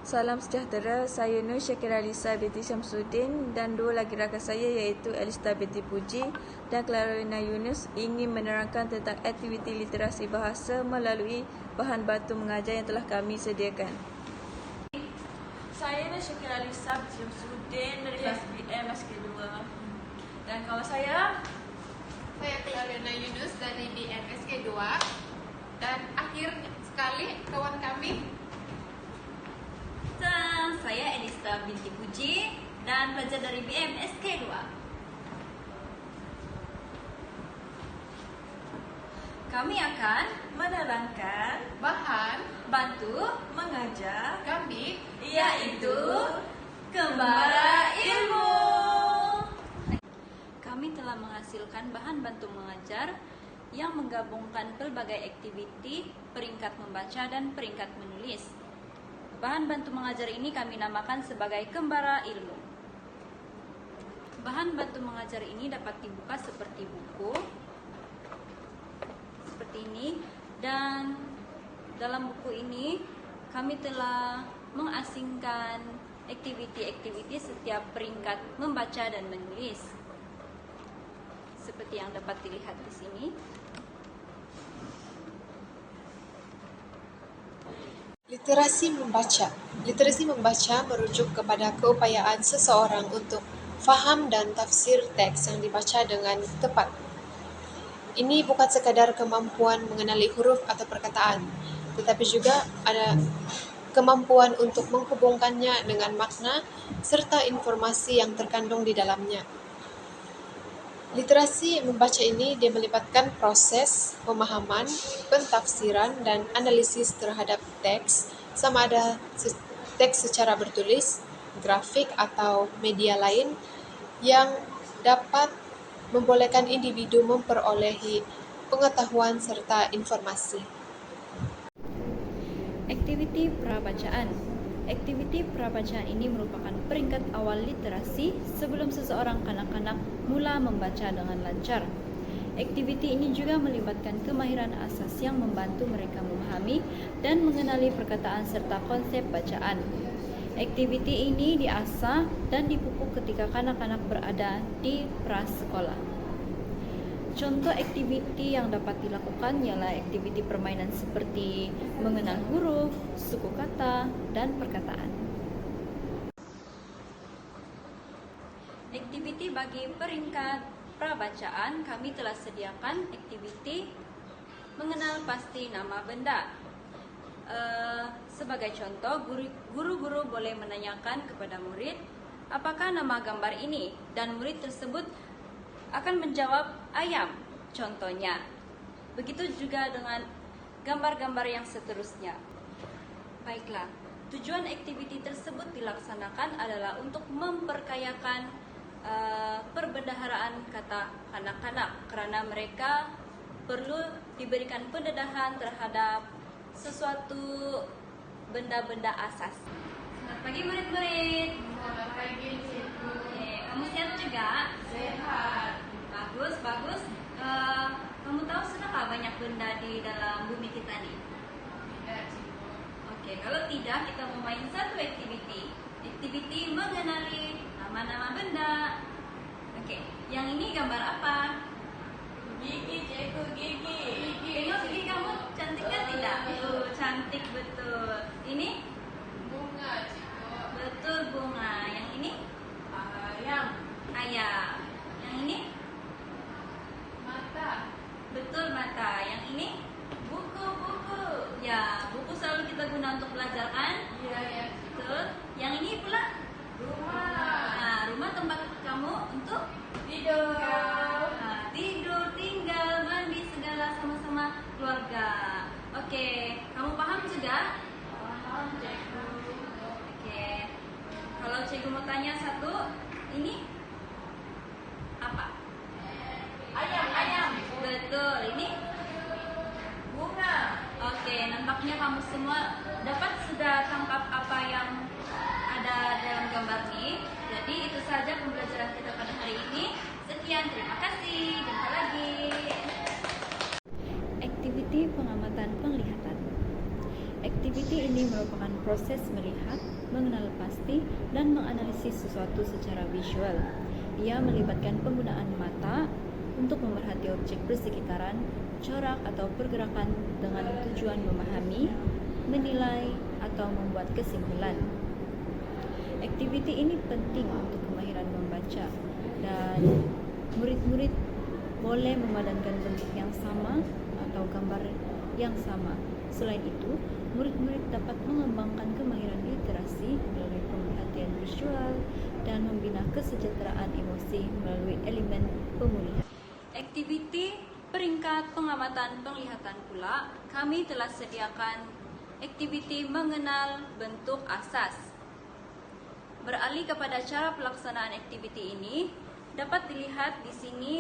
Salam sejahtera, saya Nur Syakira Lisa binti Syamsuddin dan dua lagi rakan saya iaitu Elista binti Puji dan Clarina Yunus ingin menerangkan tentang aktiviti literasi bahasa melalui bahan bantu mengajar yang telah kami sediakan. Saya Nur Syakira Lisa binti Syamsuddin dari kelas BM SK2 dan kawan saya Clarina Yunus dari BM SK2 dan akhir sekali kawan kami saya Elista binti Puji dan belajar dari BM SK2. Kami akan menerangkan bahan bantu mengajar kami yaitu Kembara Ilmu. Kami telah menghasilkan bahan bantu mengajar yang menggabungkan pelbagai aktiviti, peringkat membaca dan peringkat menulis. Bahan bantu mengajar ini kami namakan sebagai Kembara Ilmu. Bahan bantu mengajar ini dapat dibuka seperti buku, seperti ini, dan dalam buku ini kami telah mengasingkan aktiviti-aktiviti setiap peringkat membaca dan menulis. Seperti yang dapat dilihat di sini. Literasi membaca. Literasi membaca merujuk kepada keupayaan seseorang untuk faham dan tafsir teks yang dibaca dengan tepat. Ini bukan sekadar kemampuan mengenali huruf atau perkataan, tetapi juga ada kemampuan untuk menghubungkannya dengan makna serta informasi yang terkandung di dalamnya. Literasi membaca ini dia melibatkan proses pemahaman, pentafsiran, dan analisis terhadap teks, sama ada teks secara bertulis, grafik, atau media lain yang dapat membolehkan individu memperolehi pengetahuan serta informasi. Aktiviti prabacaan. Aktiviti prabacaan ini merupakan peringkat awal literasi sebelum seseorang kanak-kanak mula membaca dengan lancar. Aktiviti ini juga melibatkan kemahiran asas yang membantu mereka memahami dan mengenali perkataan serta konsep bacaan. Aktiviti ini diasah dan dipupuk ketika kanak-kanak berada di prasekolah. Contoh aktiviti yang dapat dilakukan ialah aktiviti permainan seperti mengenal huruf, suku kata, dan perkataan. Aktiviti bagi peringkat prabacaan kami telah sediakan aktiviti mengenal pasti nama benda. Sebagai contoh, guru-guru boleh menanyakan kepada murid, apakah nama gambar ini? Dan murid tersebut akan menjawab ayam, contohnya. Begitu juga dengan gambar-gambar yang seterusnya. Baiklah, tujuan aktiviti tersebut dilaksanakan adalah untuk memperkayakan perbendaharaan kata kanak-kanak, karena mereka perlu diberikan pendedahan terhadap sesuatu benda-benda asas. Selamat pagi murid-murid. Selamat pagi cikgu. Kamu sehat juga? Sehat. Bagus. Kamu tahu sudahkah banyak benda di dalam bumi kita nih? Tidak cikgu. Oke, kalau tidak kita mau main satu aktiviti. Aktiviti mengenali nama-nama benda. Oke, yang ini gambar apa? Gigi cikgu, gigi. Tengok gigi kamu cantik kan tidak? Cantik betul. Ini? Bunga cikgu. Betul, bunga. Yang ini? Ayam. Yang ini? Mata. Betul, mata. Yang ini? Buku. Ya, buku selalu kita guna untuk belajar kan? Iya Betul. Yang ini pula? Rumah. Nah, rumah tempat kamu untuk Tidur. Nah, tidur, tinggal, mandi, segala sama-sama keluarga. Oke, kamu paham juga? Paham cikgu. Oke. Kalau cikgu mau tanya satu, ini apa? Ayam. Betul. Ini Bunga. oke, nampaknya kamu semua sudah tangkap apa yang ada dalam gambar ini. Jadi itu saja pembelajaran kita pada hari ini. Sekian, terima kasih. Jumpa lagi. Aktiviti pengamatan penglihatan. Aktiviti ini ini merupakan proses melihat, mengenal pasti, dan menganalisis sesuatu secara visual. Ia melibatkan penggunaan mata untuk memerhati objek bersekitaran, corak atau pergerakan dengan tujuan memahami, menilai, atau membuat kesimpulan. Aktiviti ini penting untuk kemahiran membaca, dan murid-murid boleh memadankan bentuk yang sama atau gambar yang sama. Selain itu, murid-murid dapat mengembangkan kemahiran literasi melalui pemerhatian visual dan membina kesejahteraan emosi melalui elemen pemulihan. Aktiviti peringkat pengamatan penglihatan pula, kami telah sediakan aktiviti mengenal bentuk asas. Beralih kepada cara pelaksanaan aktiviti ini, dapat dilihat di sini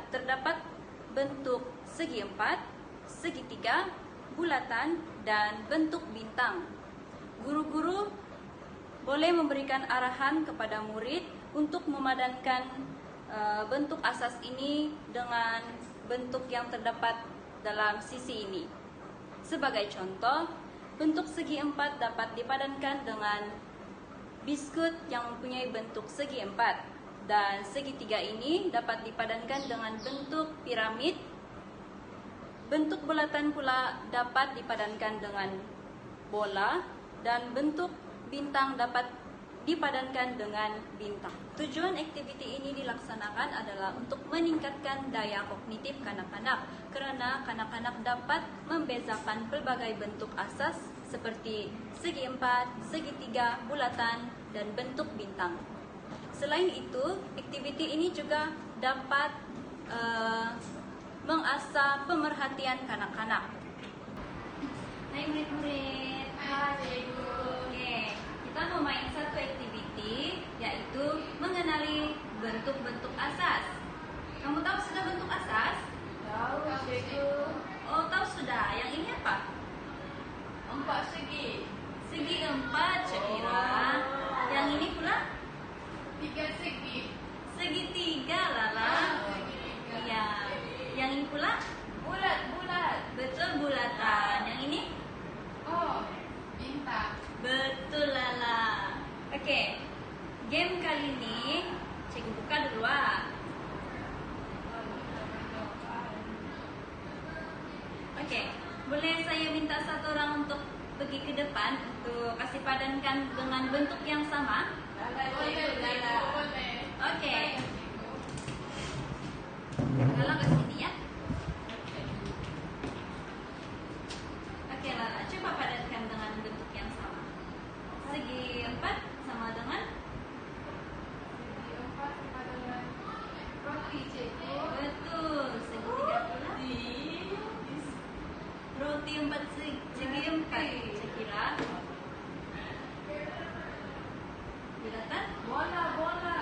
terdapat bentuk segi empat, segitiga, bulatan, dan bentuk bintang. Guru-guru boleh memberikan arahan kepada murid untuk memadankan bentuk asas ini dengan bentuk yang terdapat dalam sisi ini. Sebagai contoh, bentuk segi empat dapat dipadankan dengan biskut yang mempunyai bentuk segi empat, dan segitiga ini dapat dipadankan dengan bentuk piramid. Bentuk bulatan pula dapat dipadankan dengan bola, dan bentuk bintang dapat dipadankan dengan bintang. Tujuan aktiviti ini dilaksanakan adalah untuk meningkatkan daya kognitif kanak-kanak, kerana kanak-kanak dapat membezakan pelbagai bentuk asas seperti segi empat, segitiga, bulatan, dan bentuk bintang. Selain itu, aktiviti ini juga dapat mengasah pemerhatian kanak-kanak. Hai murid-murid. Hai cikgu. Oke, kita mau main satu aktiviti, yaitu mengenali bentuk-bentuk asas. Kamu tahu sudah bentuk asas? Tahu cikgu. Oh, tahu sudah. Yang ini apa? 4 segi. Segi 4, Syakira. Yang ini pula? 3 segi. Segitiga, Lala. Iya. Yang ini pula? Bulat. Betul, bulatan. Yang ini? Oh, bintang. Betul, Lala. Oke, game kali ini cikgu buka dulu. Oke, boleh saya minta satu orang untuk pergi ke depan untuk kasih padankan dengan bentuk yang sama? Boleh. Oke. Lala ke sini ya. Oke, Lala, coba padankan dengan bentuk yang sama. Segi 4 sama dengan Segi 4 sama dengan roti cikgu. betul. Segitiga pula. Roti 4 segi 4. Syakira. Bulatan? Bola.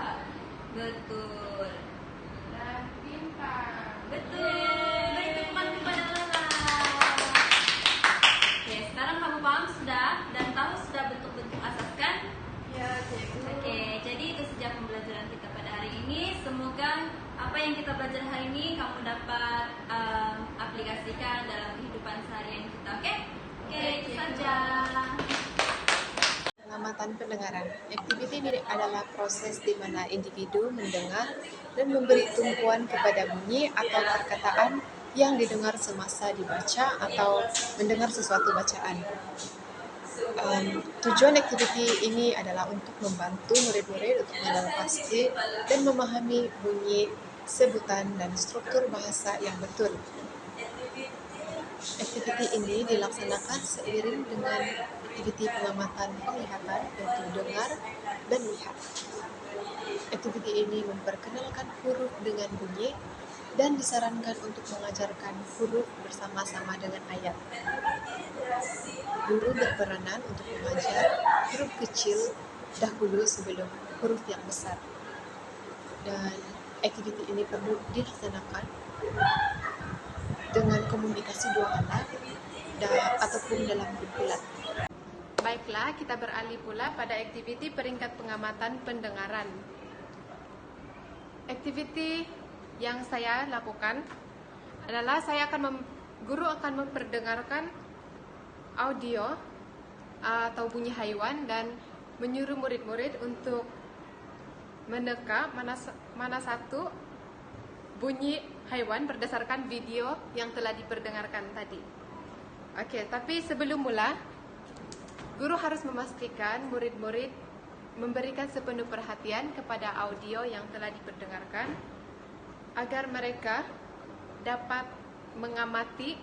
Betul. Dan bintang. Betul. Beri tepukan kepada Lala. Oke, sekarang kamu paham sudah dan tahu sudah bentuk-bentuk asas kan? Ya cikgu. Oke, jadi itu saja pembelajaran kita pada hari ini. Semoga apa yang kita belajar hari ini kamu dapat aplikasikan dalam kehidupan seharian kita. Oke, itu saja. Pengamatan pendengaran. Aktiviti ini adalah proses di mana individu mendengar dan memberi tumpuan kepada bunyi atau perkataan yang didengar semasa dibaca atau mendengar sesuatu bacaan. Tujuan aktiviti ini adalah untuk membantu murid-murid untuk mengenal pasti dan memahami bunyi, sebutan, dan struktur bahasa yang betul. Aktiviti ini dilaksanakan seiring dengan aktiviti pengamatan penglihatan untuk dengar dan lihat. Aktiviti ini memperkenalkan huruf dengan bunyi dan disarankan untuk mengajarkan huruf bersama-sama dengan ayat. Guru berperanan untuk mengajar huruf kecil dahulu sebelum huruf yang besar. Dan aktiviti ini perlu dilaksanakan dengan komunikasi dua arah ataupun dalam kumpulan. Baiklah, kita beralih pula pada aktiviti peringkat pengamatan pendengaran. Aktiviti yang saya lakukan adalah guru akan memperdengarkan audio atau bunyi haiwan dan menyuruh murid-murid untuk meneka mana satu bunyi haiwan berdasarkan video yang telah diperdengarkan tadi. Oke, tapi sebelum mula, guru harus memastikan murid-murid memberikan sepenuh perhatian kepada audio yang telah diperdengarkan agar mereka dapat mengamati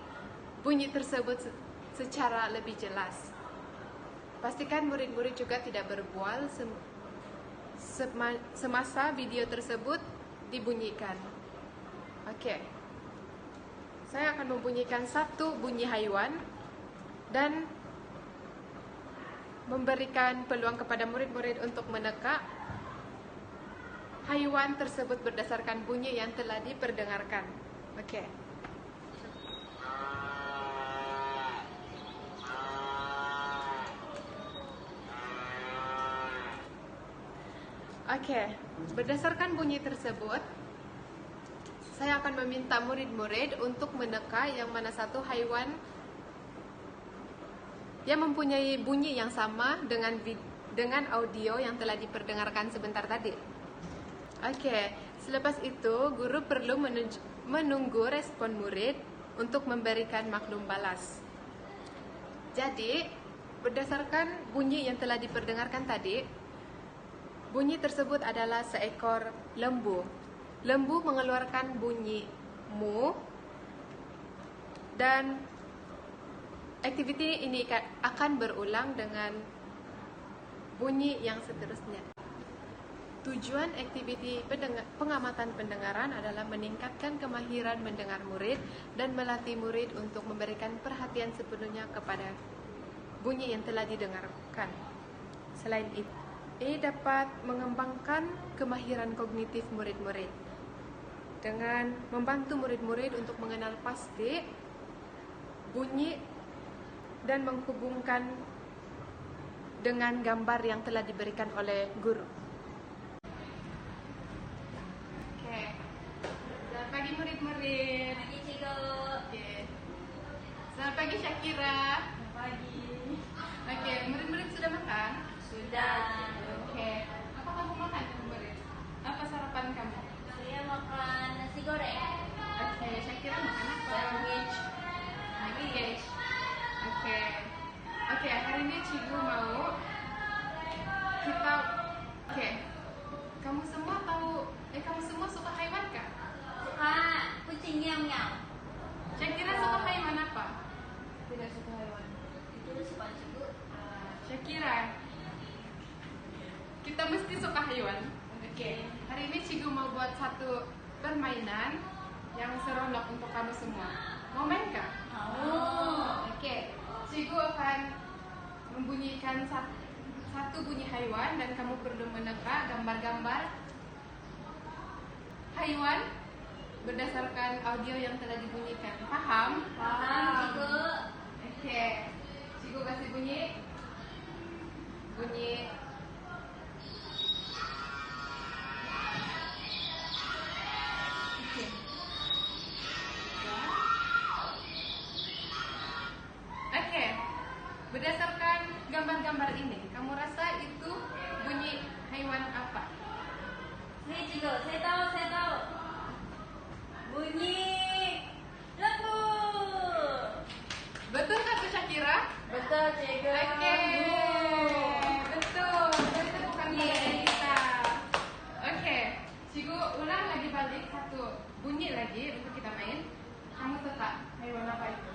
bunyi tersebut secara lebih jelas. Pastikan murid-murid juga tidak berbual semasa video tersebut dibunyikan. Oke. Saya akan membunyikan satu bunyi haiwan dan memberikan peluang kepada murid-murid untuk meneka haiwan tersebut berdasarkan bunyi yang telah diperdengarkan. Oke. Oke, berdasarkan bunyi tersebut, saya akan meminta murid-murid untuk meneka yang mana satu haiwan yang mempunyai bunyi yang sama dengan audio yang telah diperdengarkan sebentar tadi. Oke, selepas itu guru perlu menunggu respon murid untuk memberikan maklum balas. Jadi, berdasarkan bunyi yang telah diperdengarkan tadi, bunyi tersebut adalah seekor lembu. Lembu mengeluarkan bunyi mu dan aktiviti ini akan berulang dengan bunyi yang seterusnya. Tujuan aktiviti pengamatan pendengaran adalah meningkatkan kemahiran mendengar murid dan melatih murid untuk memberikan perhatian sepenuhnya kepada bunyi yang telah didengarkan. Selain itu, ini dapat mengembangkan kemahiran kognitif murid-murid dengan membantu murid-murid untuk mengenal pasti bunyi dan menghubungkan dengan gambar yang telah diberikan oleh guru. Oke. Selamat pagi murid-murid. Pagi Cikgu. Oke. Selamat pagi Syakira. Selamat pagi. Oke, murid-murid sudah makan? Sudah. Oke. Apa kamu makan murid? Apa sarapan kamu? Saya makan nasi goreng. Oke, Syakira makan apa? Sandwich. Sandwich. Oke. Oke, hari ini Cikgu mau kita kamu semua suka hewan kah? Suka kucing miau-miau. Syakira suka hewan apa? Tidak suka hewan. Itu suka Cikgu. Syakira, kita mesti suka hewan. Oke. Hari ini Cikgu mau buat satu permainan yang seronok untuk kamu semua. Mau main kah? Mau. Oke. Cikgu akan membunyikan satu bunyi haiwan dan kamu perlu meneka gambar-gambar haiwan berdasarkan audio yang telah dibunyikan. Paham? Paham Cikgu. Oke. Cikgu kasih bunyi. Oke. Berdasarkan gambar-gambar ini, kamu rasa itu bunyi haiwan apa? Nih Cikgu, saya tahu. Bunyi lembu. Betul kah tuh Syakira? Betul Cikgu. Oke. Betul. Itu bukan bunyi kita. Oke. Cikgu ulang lagi balik satu bunyi lagi untuk kita main. Kamu tebak haiwan apa itu?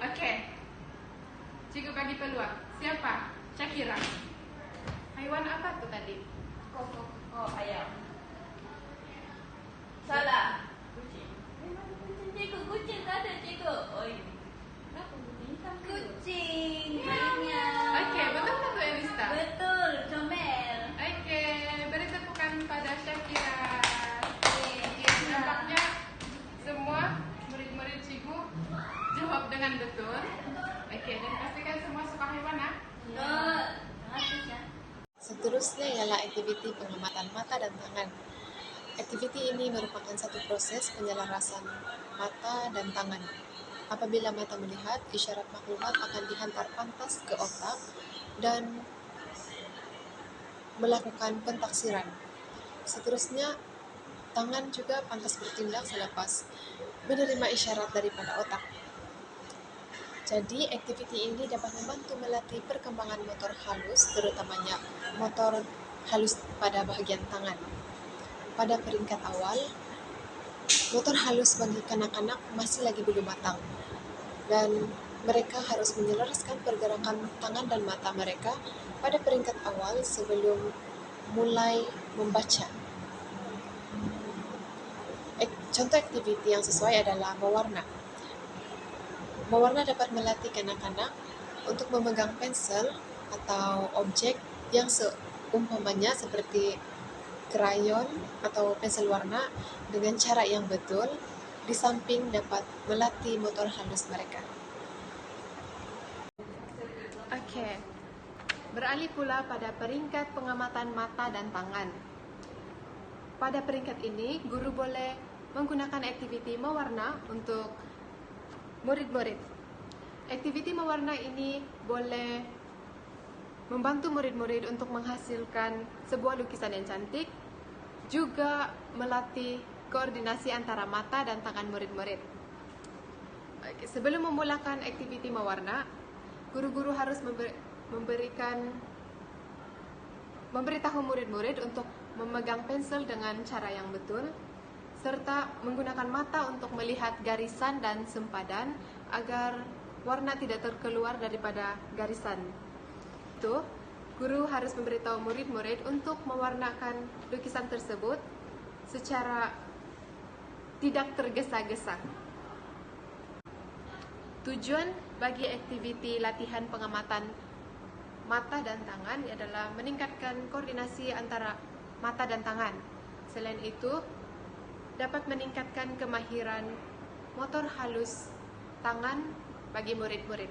Oke. Cikgu bagi peluang. Siapa? Syakira. Haiwan apa tuh tadi? Oh, ayam. Salah. Kucing. Cikgu, kucing tak ada Cikgu. Oh ini. Kenapa kucing? Kucing. Lainnya. Oke, betul kan tuh Elista? Betul, comel. Oke, beri tepukan pada Syakira. Oke. Nampaknya semua murid-murid Cikgu jawab dengan betul. Oke, dan pastikan semua suka hewan, ah? Betul. Seterusnya ialah aktiviti pengamatan mata dan tangan. Aktiviti ini merupakan satu proses penyelarasan mata dan tangan. Apabila mata melihat, isyarat maklumat akan dihantar pantas ke otak dan melakukan pentaksiran. Seterusnya, tangan juga pantas bertindak selepas menerima isyarat daripada otak. Jadi, aktiviti ini dapat membantu melatih perkembangan motor halus, terutamanya motor halus pada bahagian tangan. Pada peringkat awal, motor halus bagi kanak-kanak masih lagi belum matang dan mereka harus menyelaraskan pergerakan tangan dan mata mereka pada peringkat awal sebelum mulai membaca. Contoh aktiviti yang sesuai adalah mewarna. Mewarna dapat melatih kanak-kanak untuk memegang pensel atau objek yang seumpamanya seperti krayon atau pensel warna dengan cara yang betul, di samping dapat melatih motor halus mereka. Okey, beralih pula pada peringkat pengamatan mata dan tangan. Pada peringkat ini, guru boleh menggunakan aktiviti mewarna untuk murid-murid. Aktiviti mewarna ini boleh membantu murid-murid untuk menghasilkan sebuah lukisan yang cantik, juga melatih koordinasi antara mata dan tangan murid-murid. Sebelum memulakan aktiviti mewarna, guru-guru harus memberitahu murid-murid untuk memegang pensel dengan cara yang betul, serta menggunakan mata untuk melihat garisan dan sempadan agar warna tidak terkeluar daripada garisan. Itu, guru harus memberitahu murid-murid untuk mewarnakan lukisan tersebut secara tidak tergesa-gesa. Tujuan bagi aktiviti latihan pengamatan mata dan tangan adalah meningkatkan koordinasi antara mata dan tangan. Selain itu, dapat meningkatkan kemahiran motor halus tangan bagi murid-murid.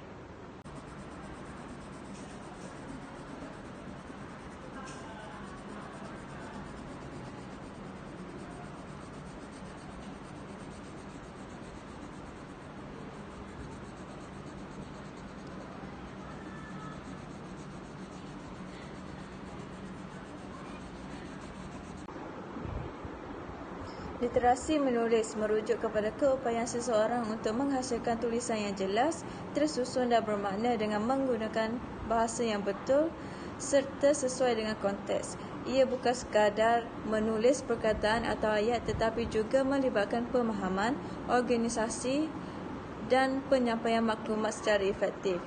Literasi menulis merujuk kepada keupayaan seseorang untuk menghasilkan tulisan yang jelas, tersusun dan bermakna dengan menggunakan bahasa yang betul serta sesuai dengan konteks. Ia bukan sekadar menulis perkataan atau ayat tetapi juga melibatkan pemahaman, organisasi dan penyampaian maklumat secara efektif.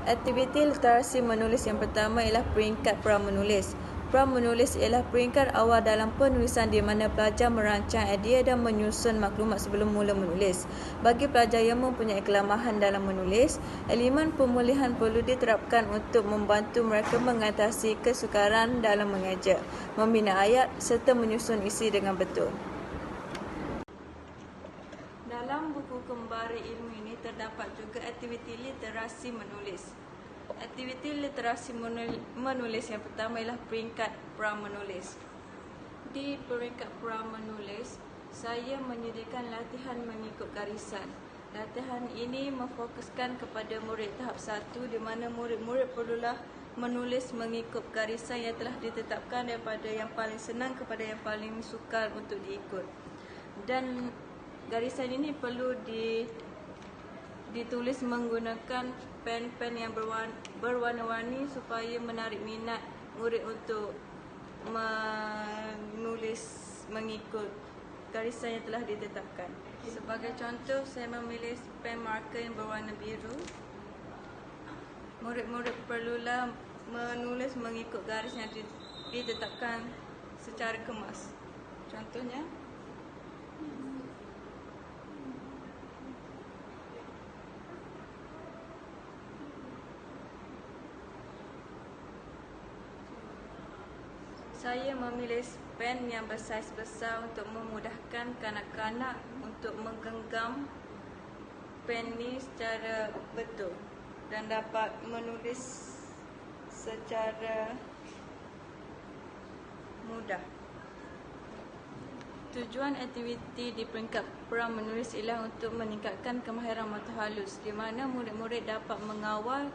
Aktiviti literasi menulis yang pertama ialah peringkat pra-menulis. Pra-menulis ialah peringkat awal dalam penulisan di mana pelajar merancang idea dan menyusun maklumat sebelum mula menulis. Bagi pelajar yang mempunyai kelemahan dalam menulis, elemen pemulihan perlu diterapkan untuk membantu mereka mengatasi kesukaran dalam mengeja, membina ayat serta menyusun isi dengan betul. Dalam buku kembara ilmu ini terdapat juga aktiviti literasi menulis. Aktiviti literasi menulis yang pertama ialah peringkat pra-menulis. Di peringkat pra-menulis, saya menyediakan latihan mengikut garisan. Latihan ini memfokuskan kepada murid tahap 1 di mana murid-murid perlulah menulis mengikut garisan yang telah ditetapkan daripada yang paling senang kepada yang paling sukar untuk diikut. Dan garisan ini perlu ditulis menggunakan pen-pen yang berwarna-warni supaya menarik minat murid untuk menulis mengikut garisan yang telah ditetapkan. Sebagai contoh, saya memilih pen marker yang berwarna biru. Murid-murid perlulah menulis mengikut garis yang ditetapkan secara kemas. Contohnya, saya memilih pen yang bersaiz besar untuk memudahkan kanak-kanak untuk menggenggam pen ni secara betul dan dapat menulis secara mudah. Tujuan aktiviti di peringkat peram menulis ialah untuk meningkatkan kemahiran mata halus, di mana murid-murid dapat mengawal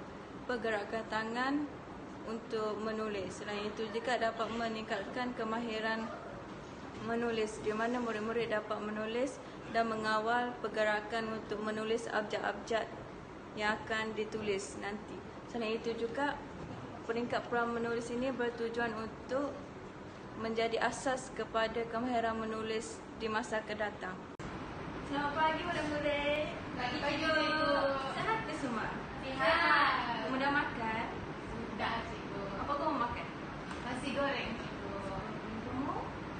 pergerakan tangan untuk menulis. Selain itu juga dapat meningkatkan kemahiran menulis, di mana murid-murid dapat menulis dan mengawal pergerakan untuk menulis abjad-abjad yang akan ditulis nanti. Selain itu juga peringkat peram menulis ini bertujuan untuk menjadi asas kepada kemahiran menulis di masa kedatang. Selamat pagi murid-murid. Pagi cikgu. Sehat ke semua? Sihat. Kamu dah makan? Sudah cikgu. Apa kamu makan? Nasi goreng cikgu. Kamu?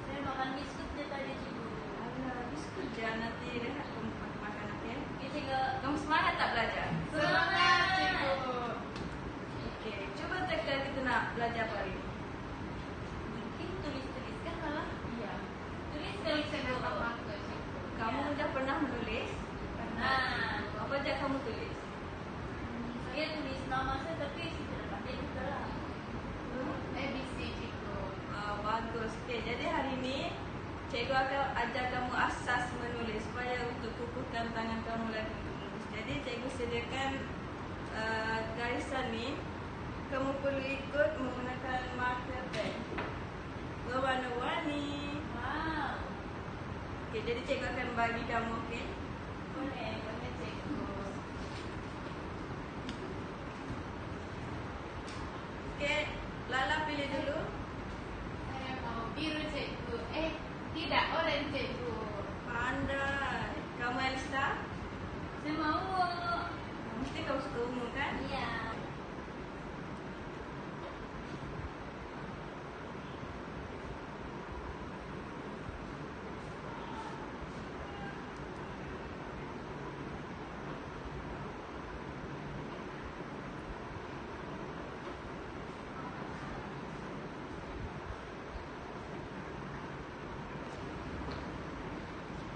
Saya makan biskut je tadi cikgu. Alah, biskut je. Nanti rehat kamu makan, okey? Ya cikgu. Kamu semangat tak belajar? Semangat cikgu. Okey, cuba teka kita nak belajar apa hari ni. Mungkin tulis-tuliskan malah. Iya. Tulis kali cikgu. Kamu dah pernah menulis? Pernah. Apa je kamu tulis? Saya tulis nama saya tapi saya pandai juga lah. ABC cikgu. Bagus. Okey, jadi hari ni cikgu akan ajar kamu asas menulis supaya untuk kukuhkan tangan kamu lagi untuk menulis. Jadi cikgu sediakan garisan ni. Kamu perlu ikut menggunakan marker pen berwarna-warni. Wow. Okey, jadi cikgu akan bagi kamu, okey? Boleh cikgu. Okey, Lala pilih dulu. Saya mau biru cikgu. Tidak, orange cikgu. Pandai. Kamu Elsa? Saya mau. Mesti kau suka ungu kan? Iya.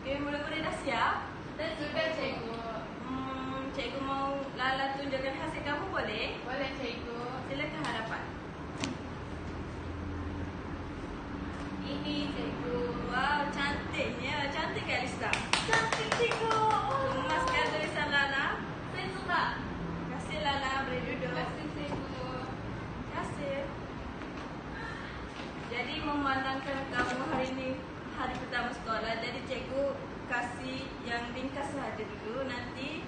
Okey, murid-murid dah siap? Sudah cikgu. Cikgu mau Lala tunjukkan hasil kamu boleh? Boleh cikgu. Silakan hadapan. Ini cikgu. Wow, cantiknya. Cantik ke Elisa? Cantik cikgu. Gemaskan tulisan Lala. Saya suka. Kasih Lala, boleh duduk. Terima kasih cikgu. Kasih. Jadi memandangkan kamu hari ini hari pertama sekolah, jadi cikgu kasih yang ringkas sahaja dulu. Nanti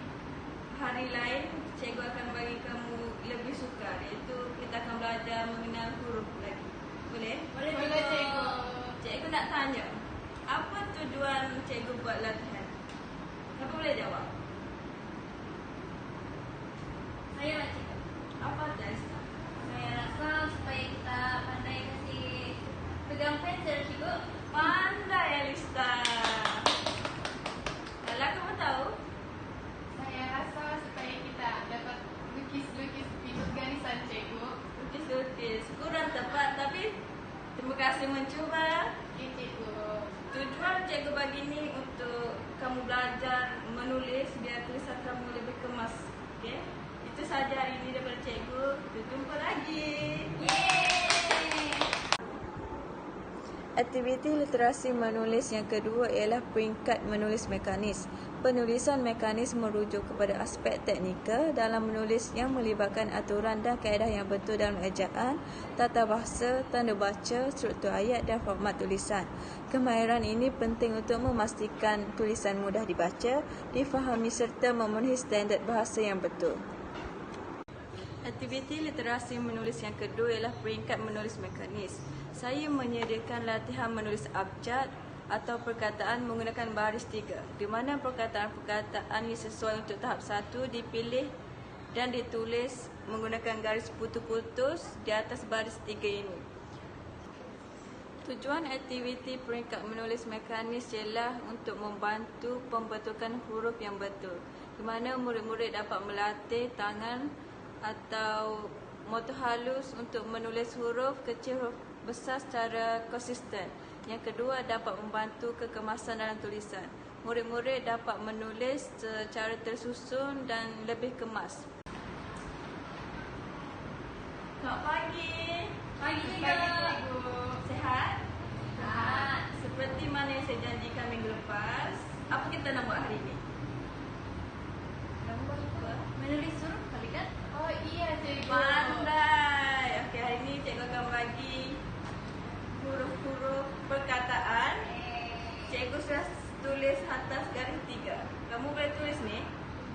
hari lain cikgu akan bagi kamu lebih sukar, iaitu kita akan belajar mengenal huruf lagi. Boleh? Boleh cikgu. Cikgu nak tanya, apa tujuan cikgu buat latihan? Siapa boleh jawab? Saya lah cikgu. Apa Elsa? Saya rasa supaya kita pandai kasih pegang pensel cikgu. Pandai Elisa. Lala, kamu tahu? Saya rasa supaya kita dapat lukis-lukis pinut garisan cikgu. Lukis-lukis. Kurang tepat tapi terima kasih mencuba. Ya cikgu. Tujuan cikgu bagi ni untuk kamu belajar menulis biar tulisan kamu lebih kemas. Okey? Itu sahaja hari ini daripada cikgu. Kita jumpa lagi. Yeay. Aktiviti literasi menulis yang kedua ialah peringkat menulis mekanis. Penulisan mekanis merujuk kepada aspek teknikal dalam menulis yang melibatkan aturan dan kaedah yang betul dalam ejaan, tata bahasa, tanda baca, struktur ayat dan format tulisan. Kemahiran ini penting untuk memastikan tulisan mudah dibaca, difahami serta memenuhi standard bahasa yang betul. Aktiviti literasi menulis yang kedua ialah peringkat menulis mekanis. Saya menyediakan latihan menulis abjad atau perkataan menggunakan baris 3, di mana perkataan-perkataan yang sesuai untuk tahap 1 dipilih dan ditulis menggunakan garis putus-putus di atas baris 3 ini. Tujuan aktiviti peringkat menulis mekanis ialah untuk membantu pembentukan huruf yang betul, di mana murid-murid dapat melatih tangan atau motor halus untuk menulis huruf kecil, huruf besar secara konsisten. Yang kedua, dapat membantu kekemasan dalam tulisan. Murid-murid dapat menulis secara tersusun dan lebih kemas. Selamat pagi. Pagi juga. Pagi, Cikgu. Sehat? Sehat. Seperti mana yang saya janjikan minggu lepas, apa kita nak buat hari ini? Gambar apa? Menulis huruf kali kan? Oh iya, Cikgu. Pandai. Okey, hari ini cikgu akan bagi huruf-huruf perkataan. Cikgu sudah tulis atas garis 3. Kamu boleh tulis ni?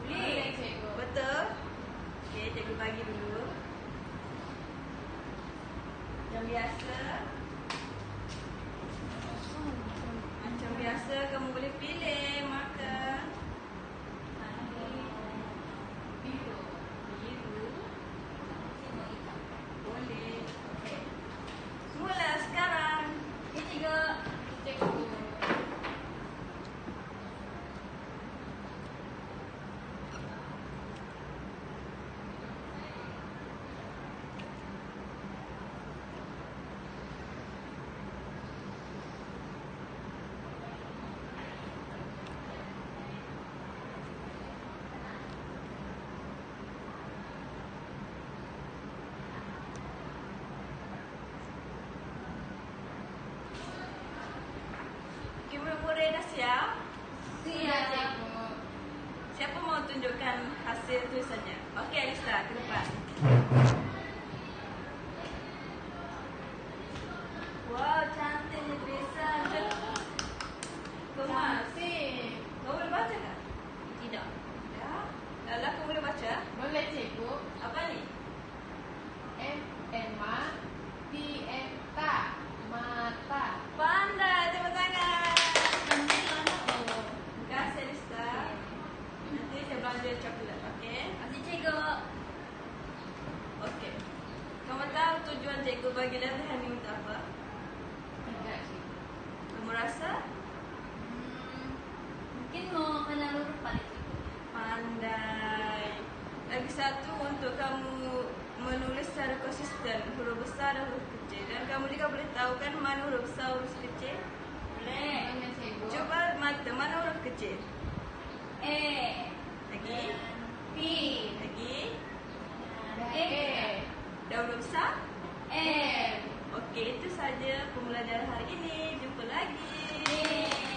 Boleh, Cikgu. Betul? Okey, cikgu bagi dulu. Yang biasa. Macam biasa kamu boleh pilih marker. Biru. Biru. Boleh. Okey. Mula sekarang. Ini juga. Cikgu. Okey, murid-murid dah siap? Sudah, Cikgu. Siapa mau tunjukkan hasil tulisannya? Okey, Alisa, ke depan. Wow, cantiknya tulisan. Kemas. Cantik. Kau boleh baca tak? Tidak. Ya. Lala, kau boleh baca? Boleh, Cikgu. Apa ni? Emma. Ta. Mata. Pandai, tepuk tangan. Cantik anak. Oh. Terima kasih, Alisa. Nanti saya belanja coklat, okey? Kasih cikgu. Okey. Kamu tahu tujuan cikgu bagi latihan ni untuk apa? Tidak, Cikgu. Kamu rasa? Mungkin mau kenal huruf paling cikgu. Pandai. Lagi satu untuk kamu menulis secara konsisten huruf besar dan huruf kecil. Dan kamu juga boleh tahu kan mana huruf besar, huruf kecil. Boleh. Boleh, Cikgu. Coba mata mana huruf kecil? E. Lagi? P. Lagi? E. Dah huruf besar? M. Okey, itu saja pembelajaran hari ini. Jumpa lagi. E.